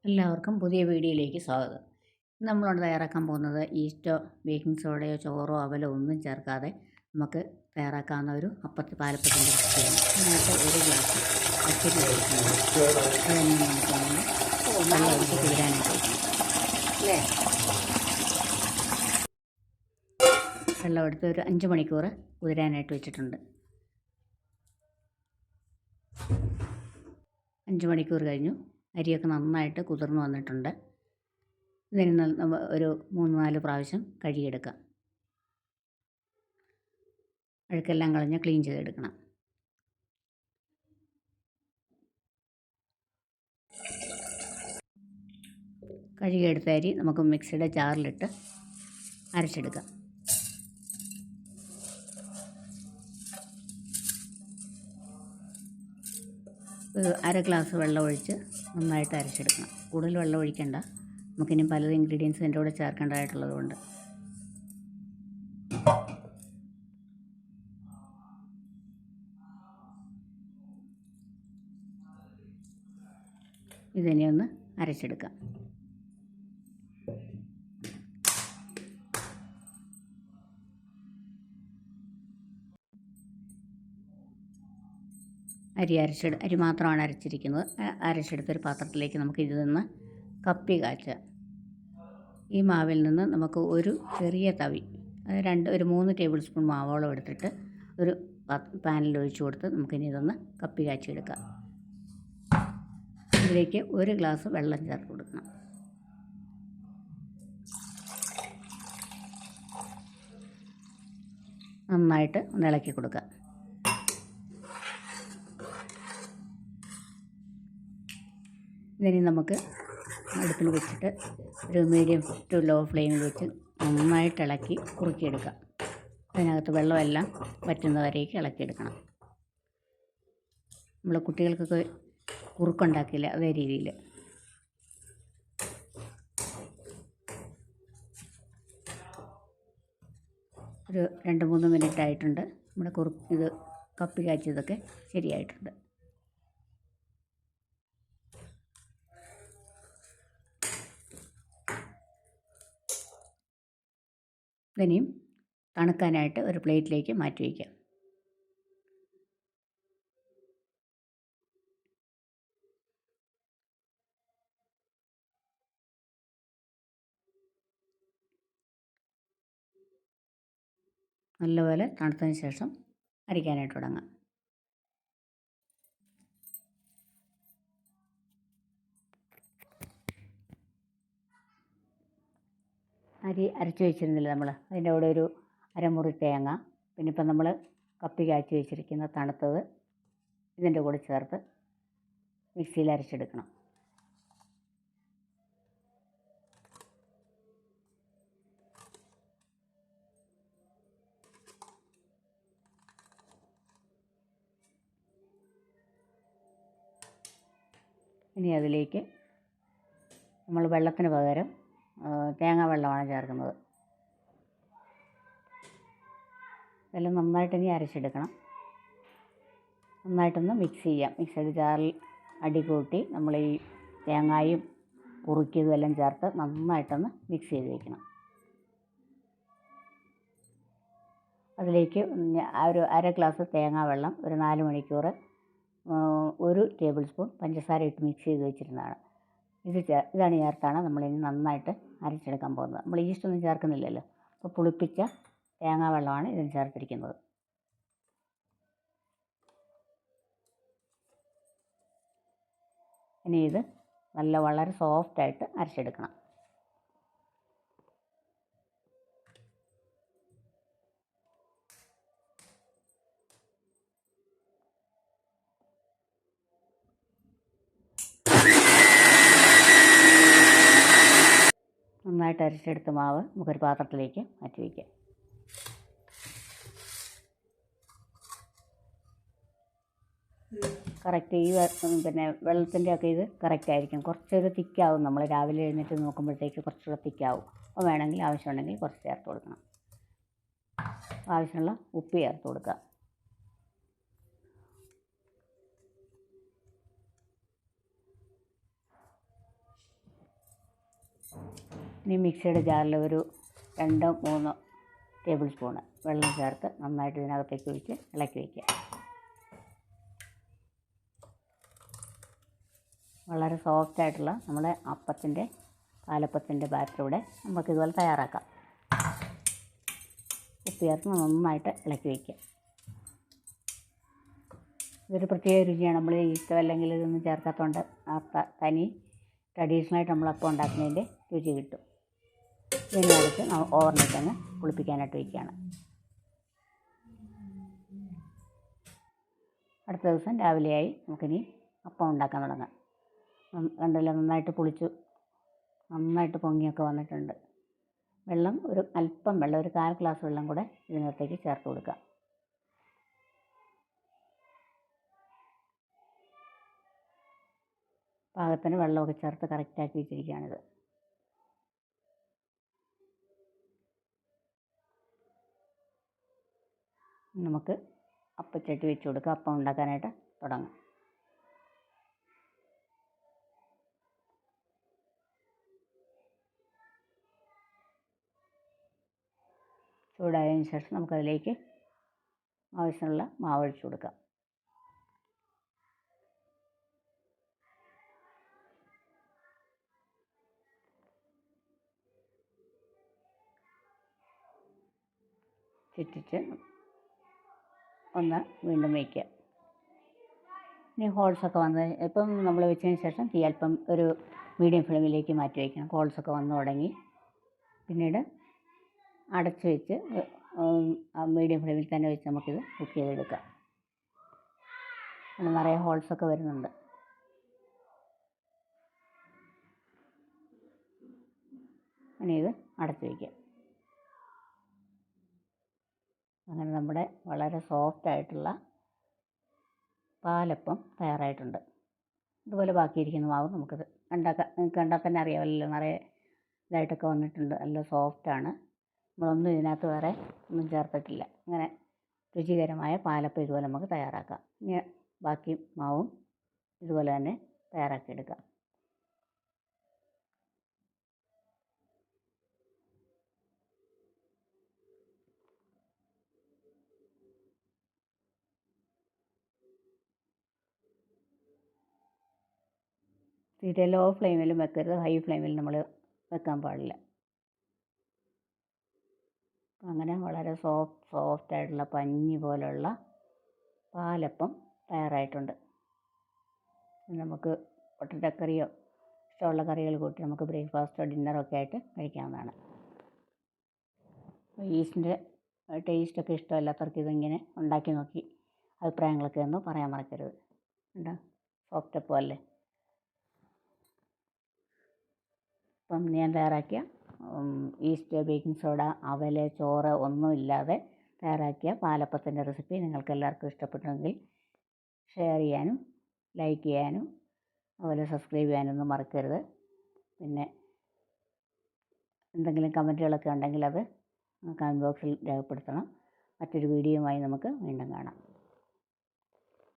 എല്ലാവർക്കും പുതിയ വീഡിയോയിലേക്ക് സ്വാഗതം. നമ്മളോട് തയ്യാറാക്കാൻ പോകുന്നത് ഈസ്റ്റോ, ബേക്കിംഗ് സോഡയോ ചോറോ അവലോ ഒന്നും ചേർക്കാതെ നമുക്ക് തയ്യാറാക്കാവുന്ന ഒരു പാലപ്പത്തിൻ്റെ റെസിപ്പിയാണ്. അതിനായിട്ട് ഒരു ഗ്ലാസ് പച്ചരി എടുക്കുന്നത് അതിനെ നമുക്കൊന്ന് വെള്ളം ഒഴിച്ച് കുതിരാനായിട്ട് വയ്ക്കണം. വെള്ളം എടുത്ത് ഒരു 5 മണിക്കൂർ കുതിരാനായിട്ട് വെച്ചിട്ടുണ്ട്. 5 മണിക്കൂർ കഴിഞ്ഞു. അരിയൊക്കെ നന്നായിട്ട് കുതിർന്ന് വന്നിട്ടുണ്ട്. ഇതിന് ഒരു 3-4 പ്രാവശ്യം കഴുകിയെടുക്കാം. അഴുക്കെല്ലാം കളഞ്ഞ് ക്ലീൻ ചെയ്തെടുക്കണം. കഴുകിയെടുത്ത അരി നമുക്ക് മിക്സിയുടെ ജാറിലിട്ട് അരച്ചെടുക്കാം. ഒരു 1/2 ഗ്ലാസ് വെള്ളം ഒഴിച്ച് നന്നായിട്ട് അരച്ചെടുക്കണം. കൂടുതൽ വെള്ളം ഒഴിക്കണ്ട, നമുക്കിനി പല ഇൻഗ്രീഡിയൻസ് എൻ്റെ കൂടെ ചേർക്കേണ്ടതായിട്ടുള്ളത് കൊണ്ട്. ഇതിനെ ഒന്ന് അരച്ചെടുക്കാം. അരി മാത്രമാണ് അരച്ചിരിക്കുന്നത്. അരച്ചെടുത്തൊരു പാത്രത്തിലേക്ക് നമുക്ക് ഇതിൽ നിന്ന് കപ്പി കാച്ചുക. ഈ മാവിൽ നിന്ന് നമുക്ക് ഒരു ചെറിയ തവി, ഒരു 3 ടേബിൾ സ്പൂൺ മാവോളം എടുത്തിട്ട് ഒരു പാനിൽ ഒഴിച്ചു കൊടുത്ത് നമുക്കിനി ഇതൊന്ന് കപ്പി കാച്ചിയെടുക്കാം. ഇതിലേക്ക് 1 ഗ്ലാസ് വെള്ളം ചേർത്ത് കൊടുക്കണം. നന്നായിട്ട് ഒന്ന് ഇളക്കി കൊടുക്കുക. ഇതിന് നമുക്ക് അടുപ്പിൽ വെച്ചിട്ട് ഒരു മീഡിയം ടു ലോ ഫ്ലെയിമിൽ വെച്ച് നന്നായിട്ട് ഇളക്കി കുറുക്കിയെടുക്കാം. അതിനകത്ത് വെള്ളമെല്ലാം വറ്റുന്നവരേക്ക് ഇളക്കിയെടുക്കണം. നമ്മൾ കുട്ടികൾക്കൊക്കെ കുറുക്കുണ്ടാക്കില്ല, അതേ രീതിയിൽ. ഒരു 2-3 മിനിറ്റ് ആയിട്ടുണ്ട്. നമ്മുടെ ഇത് കപ്പി കാച്ചിയതൊക്കെ ശരിയായിട്ടുണ്ട്. ഇനിയും തണുക്കാനായിട്ട് ഒരു പ്ലേറ്റിലേക്ക് മാറ്റി വയ്ക്കാം. നല്ലപോലെ തണുത്തതിന് ശേഷം അരിക്കാനായിട്ട് തുടങ്ങാം. അരി അരച്ച് വെച്ചിരുന്നില്ല നമ്മൾ, അതിൻ്റെ കൂടെ ഒരു അരമുറി തേങ്ങ, പിന്നെ ഇപ്പം നമ്മൾ കപ്പി കാച്ചി വെച്ചിരിക്കുന്ന തണുത്തത് ഇതിൻ്റെ കൂടെ ചേർത്ത് മിക്സിയിൽ അരച്ചെടുക്കണം. ഇനി അതിലേക്ക് നമ്മൾ വെള്ളത്തിന് പകരം തേങ്ങാ വെള്ളമാണ് ചേർക്കുന്നത്. ഇതെല്ലാം നന്നായിട്ട് ഇനി അരച്ചെടുക്കണം. നന്നായിട്ടൊന്ന് മിക്സ് ചെയ്യാം. മിക്സിയുടെ ജാറിൽ അടി കൂട്ടി നമ്മൾ ഈ തേങ്ങായും കുറുക്കിയതും എല്ലാം ചേർത്ത് നന്നായിട്ടൊന്ന് മിക്സ് ചെയ്ത് വയ്ക്കണം. അതിലേക്ക് ഒരു 1/2 ഗ്ലാസ് തേങ്ങാ വെള്ളം, ഒരു 4 മണിക്കൂർ 1 ടേബിൾ സ്പൂൺ പഞ്ചസാര ഇട്ട് മിക്സ് ചെയ്ത് വെച്ചിരുന്നതാണ്. ഇതാണ് ചേർത്താണ് നമ്മളിനി നന്നായിട്ട് അരച്ചെടുക്കാൻ പോകുന്നത്. നമ്മൾ ഈസ്റ്റൊന്നും ചേർക്കുന്നില്ലല്ലോ, അപ്പോൾ പുളിപ്പിച്ച തേങ്ങാ വെള്ളമാണ് ഇതിന് ചേർത്തിരിക്കുന്നത്. ഇനി ഇത് വളരെ സോഫ്റ്റായിട്ട് അരച്ചെടുക്കണം. നന്നായിട്ട് അരച്ചെടുത്ത മാവ് നമുക്കൊരു പാത്രത്തിലേക്ക് മാറ്റി വയ്ക്കാം. കറക്റ്റ് ഈ പിന്നെ വെള്ളത്തിൻ്റെയൊക്കെ ഇത് കറക്റ്റായിരിക്കും. കുറച്ചൊരു തിക്കാവും. നമ്മൾ രാവിലെ എഴുന്നേറ്റ് നോക്കുമ്പോഴത്തേക്ക് കുറച്ചുകൂടെ തിക്കാവും. അപ്പോൾ വേണമെങ്കിൽ ആവശ്യമുണ്ടെങ്കിൽ കുറച്ച് ചേർത്ത് കൊടുക്കണം. ആവശ്യമുള്ള ഉപ്പ് ചേർത്ത് കൊടുക്കുക. ഇനി മിക്സിയുടെ ജാറിൽ ഒരു 2-3 ടേബിൾ സ്പൂണ് വെള്ളം ചേർത്ത് നന്നായിട്ട് ഇതിനകത്തേക്ക് ഒഴിച്ച് ഇളക്കി വയ്ക്കുക. വളരെ സോഫ്റ്റായിട്ടുള്ള നമ്മുടെ അപ്പത്തിൻ്റെ പാലപ്പത്തിൻ്റെ ബാറ്റർ ഇവിടെ നമുക്കിതുപോലെ തയ്യാറാക്കാം. ഉപ്പ് ചേർത്ത് നന്നായിട്ട് ഇളക്കി വയ്ക്കുക. ഇതൊരു പ്രത്യേക രുചിയാണ്. നമ്മൾ ഈസ്റ്റോ അല്ലെങ്കിൽ ഇതൊന്നും ചേർക്കാത്തതുകൊണ്ട് ആ തനി ട്രഡീഷണലായിട്ട് നമ്മളപ്പം ഉണ്ടാക്കുന്നതിൻ്റെ രുചി കിട്ടും. ഇതിനെ അടുത്ത് ഓവർനൈറ്റ് അങ്ങ് പുളിപ്പിക്കാനായിട്ട് വയ്ക്കുകയാണ്. അടുത്ത ദിവസം രാവിലെയായി നമുക്കിനി അപ്പം ഉണ്ടാക്കാൻ തുടങ്ങാം. കണ്ടല്ലോ, നന്നായിട്ട് പുളിച്ചു, നന്നായിട്ട് പൊങ്ങിയൊക്കെ വന്നിട്ടുണ്ട്. വെള്ളം അല്പം വെള്ളം, ഒരു 1/4 ഗ്ലാസ് വെള്ളം കൂടെ ഇതിനകത്തേക്ക് ചേർത്ത് കൊടുക്കാം. പാകത്തിന് വെള്ളമൊക്കെ ചേർത്ത് കറക്റ്റാക്കി വെച്ചിരിക്കുകയാണിത്. നമുക്ക് അപ്പച്ചട്ടി വെച്ച് കൊടുക്കാം. അപ്പം ഉണ്ടാക്കാനായിട്ട് തുടങ്ങാം. ചൂടായതിന് ശേഷം നമുക്കതിലേക്ക് ആവശ്യമുള്ള മാവ് ഒഴിച്ച് കൊടുക്കാം. ചുറ്റിച്ച് ഒന്ന് വീണ്ടും വയ്ക്കുക. ഇനി ഹോൾസൊക്കെ വന്ന് ഇപ്പം നമ്മൾ വെച്ചതിന് ശേഷം തീ അല്പം ഒരു മീഡിയം ഫ്ലെയിമിലേക്ക് മാറ്റി വയ്ക്കണം. ഹോൾസൊക്കെ വന്ന് തുടങ്ങി. പിന്നീട് അടച്ച് വെച്ച് മീഡിയം ഫ്ലെയിമിൽ തന്നെ വെച്ച് നമുക്കിത് കുക്ക് ചെയ്തെടുക്കാം. നിറയെ ഹോൾസൊക്കെ വരുന്നുണ്ട്. ഇനി ഇത് അടച്ച് വയ്ക്കാം. അങ്ങനെ നമ്മുടെ വളരെ സോഫ്റ്റായിട്ടുള്ള പാലപ്പം തയ്യാറായിട്ടുണ്ട്. ഇതുപോലെ ബാക്കിയിരിക്കുന്ന മാവ് നമുക്കിത് നിങ്ങൾക്ക് കണ്ടാൽ തന്നെ അറിയാമല്ലോ, നിറയെ ഇതായിട്ടൊക്കെ വന്നിട്ടുണ്ട്. നല്ല സോഫ്റ്റാണ്. നമ്മളൊന്നും ഇതിനകത്ത് വേറെ ഒന്നും ചേർത്തിട്ടില്ല. അങ്ങനെ രുചികരമായ പാലപ്പം ഇതുപോലെ നമുക്ക് തയ്യാറാക്കാം. ഇനി ബാക്കി മാവും ഇതുപോലെ തന്നെ തയ്യാറാക്കിയെടുക്കാം. തീരെ ലോ ഫ്ലെയിമിലും വെക്കരുത്, ഹൈ ഫ്ലെയിമിൽ നമ്മൾ വെക്കാൻ പാടില്ല. അങ്ങനെ വളരെ സോഫ്റ്റായിട്ടുള്ള പഞ്ഞി പോലുള്ള പാലപ്പം തയ്യാറായിട്ടുണ്ട്. നമുക്ക് പൊട്ടറ്റക്കറിയോ ഇഷ്ടമുള്ള കറികൾ കൂട്ടി നമുക്ക് ബ്രേക്ക്ഫാസ്റ്റോ ഡിന്നറൊക്കെ ആയിട്ട് കഴിക്കാവുന്നതാണ്. ഈസ്റ്റിൻ്റെ ടേസ്റ്റൊക്കെ ഇഷ്ടമല്ലാത്തവർക്ക് ഇതിങ്ങനെ ഉണ്ടാക്കി നോക്കി അഭിപ്രായങ്ങളൊക്കെ ഒന്ന് പറയാൻ മറക്കരുത്. എന്താ സോഫ്റ്റപ്പം അല്ലേ. ഇപ്പം ഞാൻ തയ്യാറാക്കിയ ഈസ്റ്റ്, ബേക്കിംഗ് സോഡ, അവൽ, ചോറ് ഒന്നുമില്ലാതെ തയ്യാറാക്കിയ പാലപ്പത്തിൻ്റെ റെസിപ്പി നിങ്ങൾക്ക് എല്ലാവർക്കും ഇഷ്ടപ്പെട്ടെങ്കിൽ ഷെയർ ചെയ്യാനും ലൈക്ക് ചെയ്യാനും അതുപോലെ സബ്സ്ക്രൈബ് ചെയ്യാനൊന്നും മറക്കരുത്. പിന്നെ എന്തെങ്കിലും കമൻറ്റുകളൊക്കെ ഉണ്ടെങ്കിൽ അത് കമൻറ്റ് ബോക്സിൽ രേഖപ്പെടുത്തണം. മറ്റൊരു വീഡിയോയുമായി നമുക്ക് വീണ്ടും കാണാം.